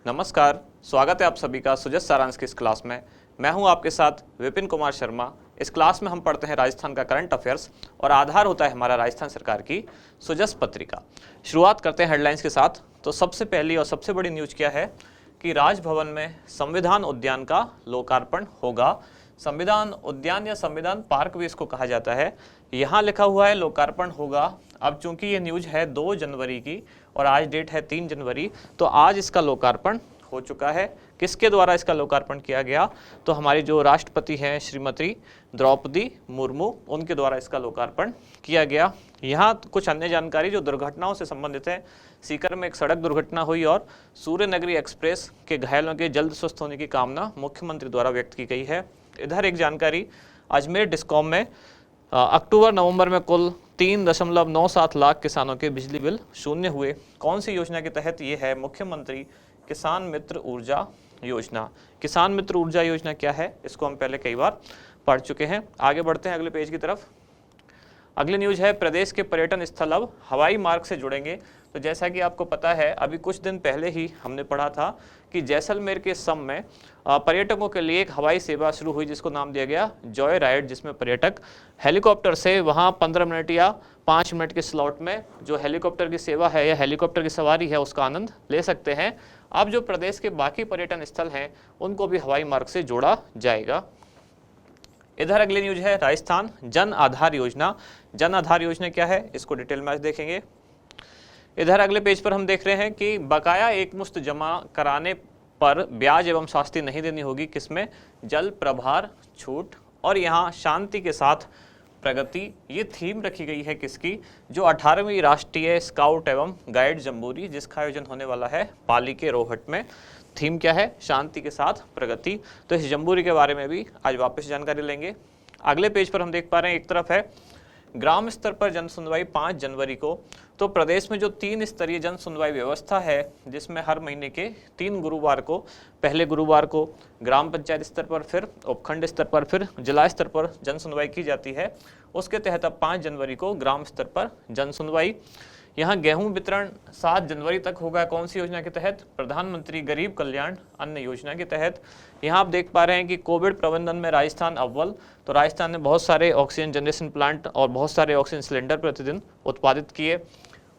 नमस्कार, स्वागत है आप सभी का सुजस सारांश की इस क्लास में। मैं हूं आपके साथ विपिन कुमार शर्मा। इस क्लास में हम पढ़ते हैं राजस्थान का करंट अफेयर्स और आधार होता है हमारा राजस्थान सरकार की सुजस पत्रिका। शुरुआत करते हैं हेडलाइंस के साथ। तो सबसे पहली और सबसे बड़ी न्यूज क्या है कि राजभवन में संविधान उद्यान का लोकार्पण होगा। संविधान उद्यान या संविधान पार्क भी इसको कहा जाता है। यहाँ लिखा हुआ है लोकार्पण होगा। अब चूंकि ये न्यूज है 2 जनवरी की और आज डेट है 3 जनवरी, तो आज इसका लोकार्पण हो चुका है। किसके द्वारा इसका लोकार्पण किया गया? तो हमारी जो राष्ट्रपति हैं श्रीमती द्रौपदी मुर्मू, उनके द्वारा इसका लोकार्पण किया गया। यहाँ कुछ अन्य जानकारी जो दुर्घटनाओं से संबंधित है। सीकर में एक सड़क दुर्घटना हुई और सूर्य नगरी एक्सप्रेस के घायलों के जल्द स्वस्थ होने की कामना मुख्यमंत्री द्वारा व्यक्त की गई है। इधर एक जानकारी, अजमेर डिस्कॉम में अक्टूबर नवंबर में कुल 3.97 लाख किसानों के बिजली बिल शून्य हुए। कौन सी योजना के तहत ये है? मुख्यमंत्री किसान मित्र ऊर्जा योजना। किसान मित्र ऊर्जा योजना क्या है, इसको हम पहले कई बार पढ़ चुके हैं। आगे बढ़ते हैं अगले पेज की तरफ। अगली न्यूज है प्रदेश के पर्यटन स्थल अब हवाई मार्ग से जुड़ेंगे। तो जैसा कि आपको पता है, अभी कुछ दिन पहले ही हमने पढ़ा था कि जैसलमेर के सम में पर्यटकों के लिए एक हवाई सेवा शुरू हुई जिसको नाम दिया गया जॉय राइड, जिसमें पर्यटक हेलीकॉप्टर से वहां 15 मिनट या 5 मिनट के स्लॉट में जो हेलीकॉप्टर की सेवा है या हेलीकॉप्टर की सवारी है उसका आनंद ले सकते हैं। अब जो प्रदेश के बाकी पर्यटन स्थल हैं उनको भी हवाई मार्ग से जोड़ा जाएगा। इधर अगली न्यूज है राजस्थान जन आधार योजना। जन आधार योजना क्या है, इसको डिटेल में आज देखेंगे। इधर अगले पेज पर हम देख रहे हैं कि बकाया एकमुश्त जमा कराने पर ब्याज एवं शास्ति नहीं देनी होगी। किसमें? जल प्रभार छूट और यहाँ शांति के साथ प्रगति, ये थीम रखी गई है किसकी? जो 18वीं राष्ट्रीय स्काउट एवं गाइड जम्बूरी जिसका आयोजन होने वाला है पाली के रोहट में। थीम क्या है? शांति के साथ प्रगति। तो इस जम्बूरी के बारे में भी आज वापस जानकारी लेंगे। अगले पेज पर हम देख पा रहे हैं, एक तरफ है ग्राम स्तर पर जन सुनवाई 5 जनवरी को। तो प्रदेश में जो 3 स्तरीय जन सुनवाई व्यवस्था है जिसमें हर महीने के 3 गुरुवार को, पहले गुरुवार को ग्राम पंचायत स्तर पर, फिर उपखंड स्तर पर, फिर जिला स्तर पर जन सुनवाई की जाती है। उसके तहत अब 5 जनवरी को ग्राम स्तर पर जन सुनवाई। यहाँ गेहूं वितरण 7 जनवरी तक होगा। कौन सी योजना के तहत? प्रधानमंत्री गरीब कल्याण अन्न योजना के तहत। यहाँ आप देख पा रहे हैं कि कोविड प्रबंधन में राजस्थान अव्वल। तो राजस्थान ने बहुत सारे ऑक्सीजन जनरेशन प्लांट और बहुत सारे ऑक्सीजन सिलेंडर प्रतिदिन उत्पादित किए।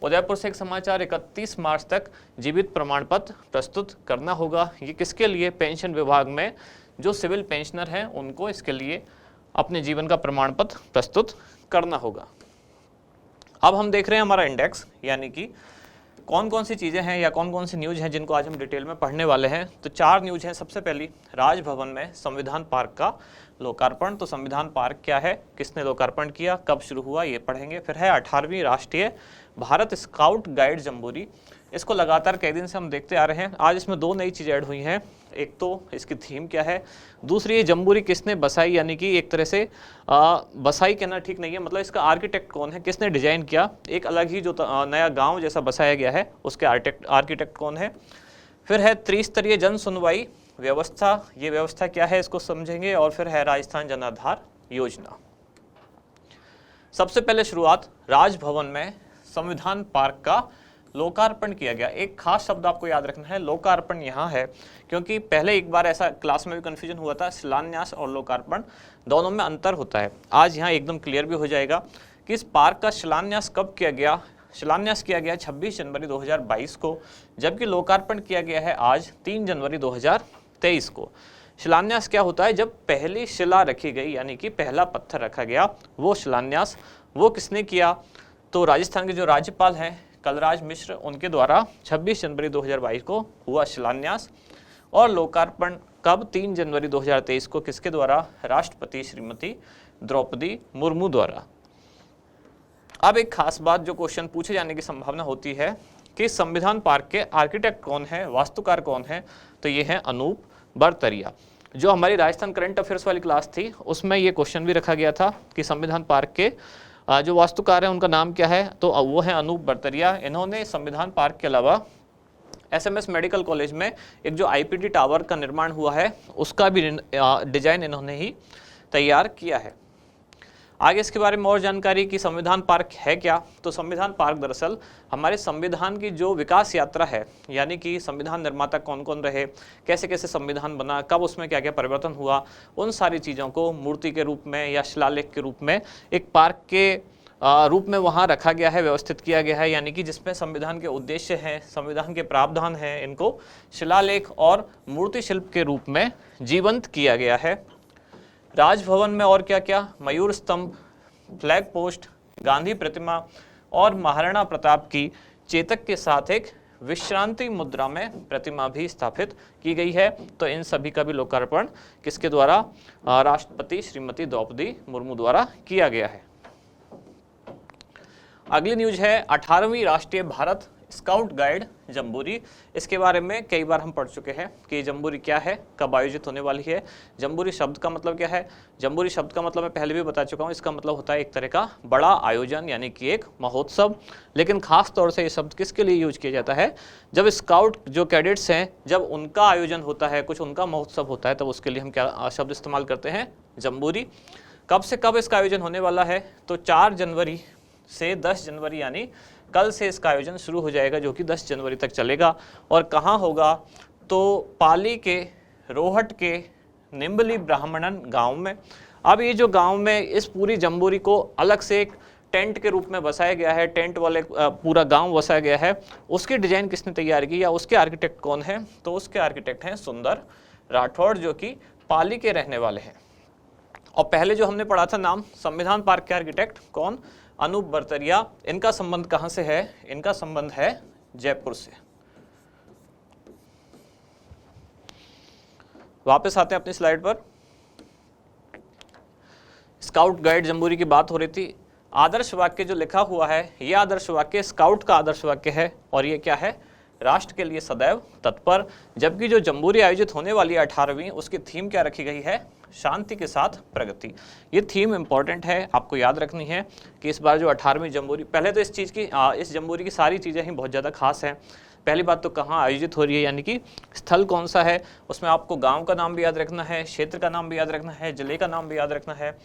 उदयपुर से एक समाचार, 31 मार्च तक जीवित प्रमाण पत्र प्रस्तुत करना होगा। ये किसके लिए? पेंशन विभाग में जो सिविल पेंशनर हैं उनको इसके लिए अपने जीवन का प्रमाण पत्र प्रस्तुत करना होगा। अब हम देख रहे हैं हमारा इंडेक्स, यानी कि कौन कौन सी चीज़ें हैं या कौन कौन सी न्यूज़ हैं जिनको आज हम डिटेल में पढ़ने वाले हैं। तो 4 न्यूज़ हैं। सबसे पहली, राजभवन में संविधान पार्क का लोकार्पण। तो संविधान पार्क क्या है, किसने लोकार्पण किया, कब शुरू हुआ, ये पढ़ेंगे। फिर है 18वीं राष्ट्रीय भारत स्काउट गाइड जम्बूरी। इसको लगातार कई दिन से हम देखते आ रहे हैं। आज इसमें 2 नई चीज़ें ऐड हुई हैं। एक तो इसकी थीम क्या है, दूसरी ये जम्बूरी किसने बसाई, यानी कि एक तरह से बसाई कहना ठीक नहीं है, मतलब इसका आर्किटेक्ट कौन है, किसने डिजाइन किया। एक अलग ही जो नया गांव जैसा बसाया गया है उसके आर्किटेक्ट कौन है। फिर है त्रिस्तरीय जन सुनवाई व्यवस्था, ये व्यवस्था क्या है इसको समझेंगे। और फिर है राजस्थान जन आधार योजना। सबसे पहले शुरुआत, राजभवन में संविधान पार्क का लोकार्पण किया गया। एक खास शब्द आपको याद रखना है, लोकार्पण यहाँ है, क्योंकि पहले एक बार ऐसा क्लास में भी कन्फ्यूजन हुआ था, शिलान्यास और लोकार्पण दोनों में अंतर होता है। आज यहाँ एकदम क्लियर भी हो जाएगा कि इस पार्क का शिलान्यास कब किया गया। शिलान्यास किया गया 26 जनवरी 2022 को, जबकि लोकार्पण किया गया है आज 3 जनवरी 2023 को। शिलान्यास क्या होता है? जब पहली शिला रखी गई, यानी कि पहला पत्थर रखा गया, वो शिलान्यास। वो किसने किया? तो राजस्थान के जो राज्यपाल हैं कलराज मिश्र, उनके द्वारा 26 जनवरी 2022 को हुआ शिलान्यास। और लोकार्पण कब? 3 जनवरी 2023 को। किसके द्वारा? राष्ट्रपति श्रीमती द्रौपदी मुर्मू द्वारा। अब एक खास बात जो क्वेश्चन पूछे जाने की संभावना होती है कि संविधान पार्क के आर्किटेक्ट कौन है, वास्तुकार कौन है? तो ये है अनूप बरतरिया। जो हमारी राजस्थान करंट अफेयर्स वाली क्लास थी उसमें ये क्वेश्चन भी रखा गया था कि संविधान पार्क के जो वास्तुकार है उनका नाम क्या है, तो वो है अनूप बरतरिया। इन्होंने संविधान पार्क के अलावा एसएमएस मेडिकल कॉलेज में एक जो आईपीडी टावर का निर्माण हुआ है उसका भी डिजाइन इन्होंने ही तैयार किया है। आगे इसके बारे में और जानकारी कि संविधान पार्क है क्या। तो संविधान पार्क दरअसल हमारे संविधान की जो विकास यात्रा है, यानी कि संविधान निर्माता कौन कौन रहे, कैसे कैसे संविधान बना, कब उसमें क्या क्या परिवर्तन हुआ, उन सारी चीज़ों को मूर्ति के रूप में या शिलालेख के रूप में एक पार्क के रूप में वहाँ रखा गया है, व्यवस्थित किया गया है। यानी कि जिसमें संविधान के उद्देश्य हैं, संविधान के प्रावधान हैं, इनको शिलालेख और मूर्ति शिल्प के रूप में जीवंत किया गया है। राजभवन में और क्या क्या, मयूर स्तंभ, फ्लैग पोस्ट, गांधी प्रतिमा और महाराणा प्रताप की चेतक के साथ एक विश्रांति मुद्रा में प्रतिमा भी स्थापित की गई है। तो इन सभी का भी लोकार्पण किसके द्वारा, राष्ट्रपति श्रीमती द्रौपदी मुर्मू द्वारा किया गया है। अगली न्यूज है 18वीं राष्ट्रीय भारत स्काउट गाइड जम्बूरी। इसके बारे में कई बार हम पढ़ चुके हैं कि जम्बूरी क्या है, कब आयोजित होने वाली है। जम्बूरी शब्द का मतलब क्या है, जम्बूरी शब्द का मतलब मैं पहले भी बता चुका हूँ, इसका मतलब होता है एक तरह का बड़ा आयोजन, यानी कि एक महोत्सव। लेकिन खास तौर से ये शब्द किसके लिए यूज किया जाता है, जब स्काउट जो कैडेट्स हैं, जब उनका आयोजन होता है, कुछ उनका महोत्सव होता है, तब उसके लिए हम क्या शब्द इस्तेमाल करते हैं, जम्बूरी। कब से कब इसका आयोजन होने वाला है, तो 4 जनवरी से 10 जनवरी, यानी कल से इसका आयोजन शुरू हो जाएगा, जो कि 10 जनवरी तक चलेगा। और कहाँ होगा, तो पाली के रोहट के निम्बली ब्राह्मणन गांव में। अब ये जो गांव में इस पूरी जम्बूरी को अलग से एक टेंट के रूप में बसाया गया है, टेंट वाले पूरा गांव बसाया गया है। उसकी डिजाइन किसने तैयार की या उसके आर्किटेक्ट कौन है, तो उसके आर्किटेक्ट हैं सुंदर राठौड़, जो कि पाली के रहने वाले हैं। और पहले जो हमने पढ़ा था नाम, संविधान पार्क के आर्किटेक्ट कौन, अनूप बर्तरिया। इनका संबंध कहां से है, इनका संबंध है जयपुर से। वापस आते हैं अपनी स्लाइड पर। स्काउट गाइड जम्बूरी की बात हो रही थी। आदर्श वाक्य जो लिखा हुआ है, यह आदर्श वाक्य स्काउट का आदर्श वाक्य है, और ये क्या है, राष्ट्र के लिए सदैव तत्पर। जबकि जो जम्बूरी आयोजित होने वाली है 18वीं, उसकी थीम क्या रखी गई है, शांति के साथ प्रगति। ये थीम इंपॉर्टेंट है, आपको याद रखनी है कि इस बार जो 18वीं जम्बूरी, पहले तो इस जम्बूरी की सारी चीज़ें ही बहुत ज़्यादा खास हैं। पहली बात तो कहाँ आयोजित हो रही है, यानी कि स्थल कौन सा है, उसमें आपको गांव का नाम भी याद रखना है, क्षेत्र का नाम भी याद रखना है, जिले का नाम भी याद रखना है,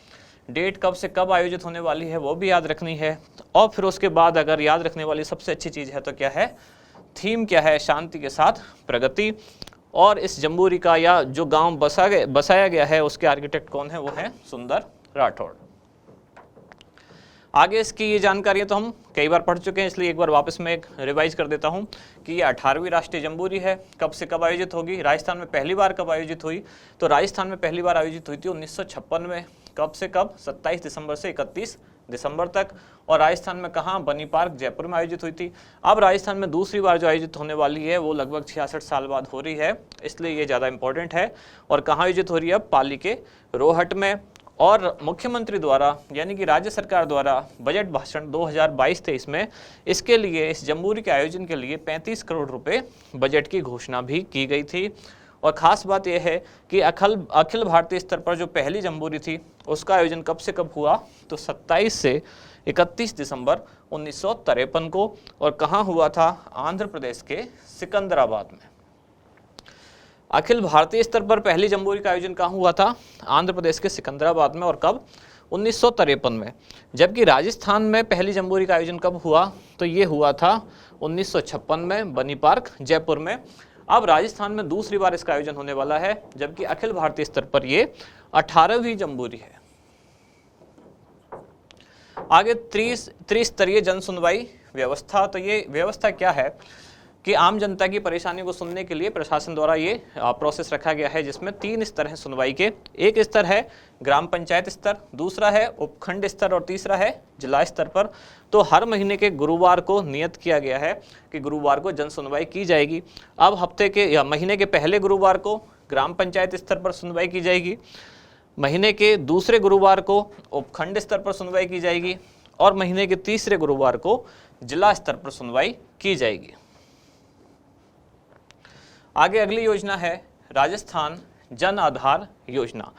डेट कब से कब आयोजित होने वाली है वो भी याद रखनी है। और फिर उसके बाद अगर याद रखने वाली सबसे अच्छी चीज़ है तो क्या है, थीम क्या है, शांति के साथ प्रगति। और इस जम्बूरी का या जो गांव बसाया गया है, उसके आर्किटेक्ट कौन है, वो है सुंदर राठौड़। आगे इसकी ये जानकारी तो हम कई बार पढ़ चुके हैं, इसलिए एक बार वापस मैं एक रिवाइज कर देता हूँ कि ये 18वीं राष्ट्रीय जम्बूरी है। कब से कब आयोजित होगी, राजस्थान में पहली बार कब आयोजित हुई, तो राजस्थान में पहली बार आयोजित हुई थी 1956 में। कब से कब, 27 दिसंबर से 31 दिसंबर तक। और राजस्थान में कहाँ, बनी पार्क जयपुर में आयोजित हुई थी। अब राजस्थान में दूसरी बार जो आयोजित होने वाली है वो लगभग 66 साल बाद हो रही है, इसलिए ये ज़्यादा इंपॉर्टेंट है। और कहाँ आयोजित हो रही है, पाली के रोहट में। और मुख्यमंत्री द्वारा यानी कि राज्य सरकार द्वारा बजट भाषण 2022-23 में इसके लिए, इस जम्बूरी के आयोजन के लिए 35 करोड़ रुपए बजट की घोषणा भी की गई थी। और ख़ास बात यह है कि अखिल भारतीय स्तर पर जो पहली जम्बूरी थी उसका आयोजन कब से कब हुआ, तो 27 से 31 दिसंबर 1953 को। और कहाँ हुआ था, आंध्र प्रदेश के सिकंदराबाद में। अखिल भारतीय स्तर पर पहली जम्बूरी का आयोजन कहाँ हुआ था, आंध्र प्रदेश के सिकंदराबाद में। और कब, 1953 में। जबकि राजस्थान में पहली जम्बूरी का आयोजन कब हुआ, तो ये हुआ था 1956 में, बनी पार्क जयपुर में। अब राजस्थान में दूसरी बार इसका आयोजन होने वाला है, जबकि अखिल भारतीय स्तर पर ये 18वीं जम्बूरी है। आगे त्रिस्तरीय जन सुनवाई व्यवस्था। तो ये व्यवस्था क्या है कि आम जनता की परेशानी को सुनने के लिए प्रशासन द्वारा ये प्रोसेस रखा गया है, जिसमें 3 स्तर हैं सुनवाई के। एक स्तर है ग्राम पंचायत स्तर, दूसरा है उपखंड स्तर और तीसरा है जिला स्तर पर। तो हर महीने के गुरुवार को नियत किया गया है कि गुरुवार को जन सुनवाई की जाएगी। अब हफ्ते के या महीने के पहले गुरुवार को ग्राम पंचायत स्तर पर सुनवाई की जाएगी, महीने के दूसरे गुरुवार को उपखंड स्तर पर सुनवाई की जाएगी, और महीने के तीसरे गुरुवार को जिला स्तर पर सुनवाई की जाएगी। आगे अगली योजना है राजस्थान जन आधार योजना।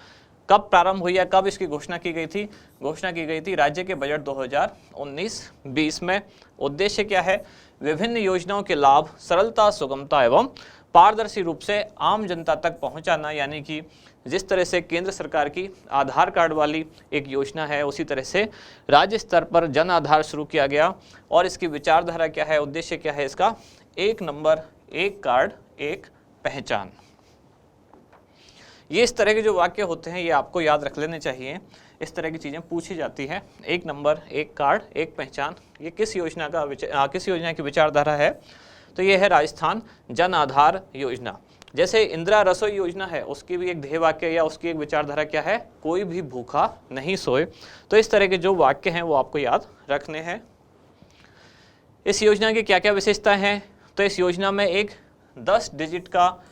कब प्रारंभ हुई है, कब इसकी घोषणा की गई थी, घोषणा की गई थी राज्य के बजट 2019-20 में। उद्देश्य क्या है, विभिन्न योजनाओं के लाभ सरलता, सुगमता एवं पारदर्शी रूप से आम जनता तक पहुंचाना, यानी कि जिस तरह से केंद्र सरकार की आधार कार्ड वाली एक योजना है, उसी तरह से राज्य स्तर पर जन आधार शुरू किया गया। और इसकी विचारधारा क्या है, उद्देश्य क्या है इसका? एक नंबर, एक कार्ड, एक पहचान। ये इस तरह के जो वाक्य होते हैं ये आपको याद रख लेने चाहिए। इस तरह की चीज़ें पूछी जाती हैं। एक नंबर, एक कार्ड, एक पहचान, ये किस योजना की विचारधारा है? तो ये है राजस्थान जन आधार योजना। जैसे इंदिरा रसोई योजना है, उसकी भी एक ध्येय वाक्य या उसकी एक विचारधारा क्या है? कोई भी भूखा नहीं सोए। तो इस तरह के जो वाक्य हैं वो आपको याद रखने हैं। इस योजना की क्या क्या विशेषताएं हैं? तो इस योजना में एक 10 डिजिट का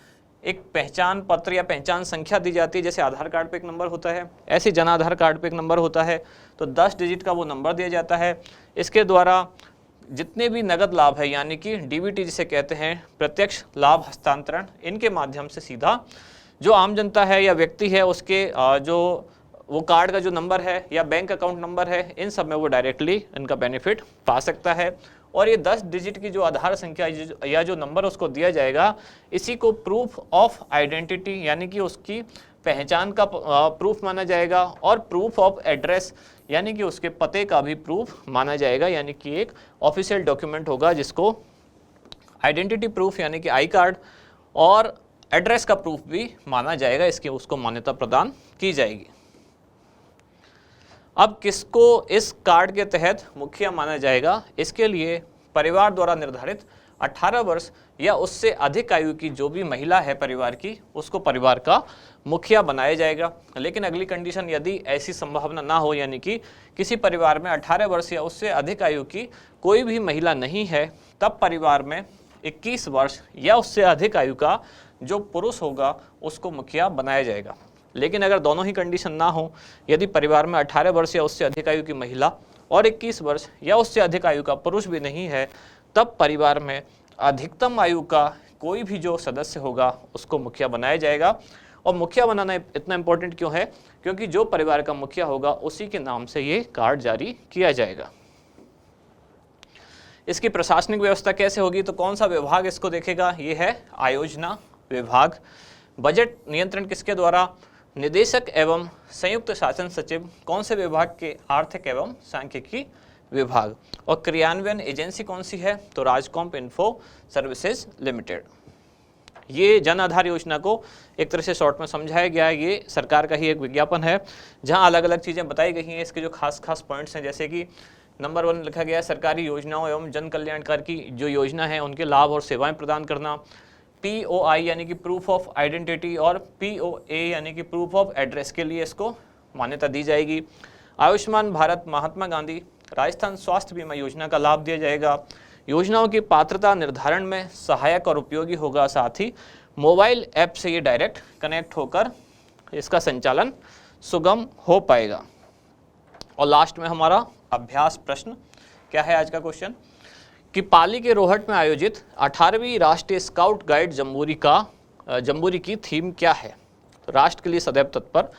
एक पहचान पत्र या पहचान संख्या दी जाती है। जैसे आधार कार्ड पे एक नंबर होता है, ऐसे जन आधार कार्ड पे एक नंबर होता है, तो 10 डिजिट का वो नंबर दिया जाता है। इसके द्वारा जितने भी नगद लाभ है, यानी कि डीबीटी जिसे कहते हैं, प्रत्यक्ष लाभ हस्तांतरण, इनके माध्यम से सीधा जो आम जनता है या व्यक्ति है उसके जो वो कार्ड का जो नंबर है या बैंक अकाउंट नंबर है, इन सब में वो डायरेक्टली इनका बेनिफिट पा सकता है। और ये 10 डिजिट की जो आधार संख्या या जो नंबर उसको दिया जाएगा, इसी को प्रूफ ऑफ आइडेंटिटी यानी कि उसकी पहचान का प्रूफ माना जाएगा। और प्रूफ ऑफ एड्रेस यानी कि उसके पते का भी प्रूफ माना जाएगा, यानी कि एक ऑफिशियल डॉक्यूमेंट होगा जिसको आइडेंटिटी प्रूफ यानी कि आई कार्ड और एड्रेस का प्रूफ भी माना जाएगा। इसकी उसको मान्यता प्रदान की जाएगी। अब किसको इस कार्ड के तहत मुखिया माना जाएगा? इसके लिए परिवार द्वारा निर्धारित 18 वर्ष या उससे अधिक आयु की जो भी महिला है परिवार की, उसको परिवार का मुखिया बनाया जाएगा। लेकिन अगली कंडीशन, यदि ऐसी संभावना ना हो, यानी कि किसी परिवार में 18 वर्ष या उससे अधिक आयु की कोई भी महिला नहीं है, तब परिवार में 21 वर्ष या उससे अधिक आयु का जो पुरुष होगा उसको मुखिया बनाया जाएगा। लेकिन अगर दोनों ही कंडीशन ना हो, यदि परिवार में 18 वर्ष या उससे अधिक आयु की महिला और 21 वर्ष या उससे अधिक आयु का पुरुष भी नहीं है, तब परिवार में अधिकतम आयु का कोई भी जो सदस्य होगा उसको मुखिया बनाया जाएगा। और मुखिया बनाना इतना इम्पोर्टेंट क्यों है? क्योंकि जो परिवार का मुखिया होगा उसी के नाम से ये कार्ड जारी किया जाएगा। इसकी प्रशासनिक व्यवस्था कैसे होगी? तो कौन सा विभाग इसको देखेगा? ये है आयोजना विभाग। बजट नियंत्रण किसके द्वारा? निदेशक एवं संयुक्त शासन सचिव। कौन से विभाग के? आर्थिक एवं सांख्यिकी विभाग। और क्रियान्वयन एजेंसी कौन सी है? तो राजकॉम्प इन्फो सर्विसेज लिमिटेड। ये जन आधार योजना को एक तरह से शॉर्ट में समझाया गया है। ये सरकार का ही एक विज्ञापन है जहां अलग अलग चीज़ें बताई गई हैं। इसके जो खास पॉइंट्स हैं, जैसे कि नंबर 1 लिखा गया है सरकारी योजनाओं एवं जन कल्याणकारी की जो योजना है उनके लाभ और सेवाएं प्रदान करना। POI यानी कि प्रूफ ऑफ आइडेंटिटी और POA यानी कि प्रूफ ऑफ एड्रेस के लिए इसको मान्यता दी जाएगी। आयुष्मान भारत महात्मा गांधी राजस्थान स्वास्थ्य बीमा योजना का लाभ दिया जाएगा। योजनाओं की पात्रता निर्धारण में सहायक और उपयोगी होगा। साथ ही मोबाइल ऐप से ये डायरेक्ट कनेक्ट होकर इसका संचालन सुगम हो पाएगा। और लास्ट में हमारा अभ्यास प्रश्न क्या है आज का क्वेश्चन? कि पाली के रोहट में आयोजित 18वीं राष्ट्रीय स्काउट गाइड जम्बूरी की थीम क्या है? तो राष्ट्र के लिए सदैव तत्पर,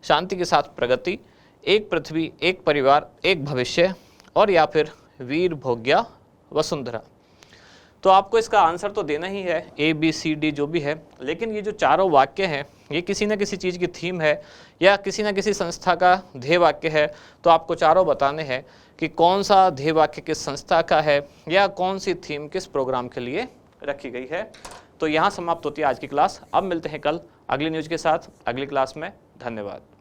शांति के साथ प्रगति, एक पृथ्वी, एक परिवार, एक भविष्य, और या फिर वीर भोग्या वसुंधरा। तो आपको इसका आंसर तो देना ही है, ABCD जो भी है। लेकिन ये जो चारों वाक्य हैं ये किसी न किसी चीज़ की थीम है या किसी न किसी संस्था का ध्येय वाक्य है। तो आपको चारों बताने हैं कि कौन सा ध्येय वाक्य किस संस्था का है या कौन सी थीम किस प्रोग्राम के लिए रखी गई है। तो यहाँ समाप्त होती है आज की क्लास। अब मिलते हैं कल अगली न्यूज़ के साथ अगली क्लास में। धन्यवाद।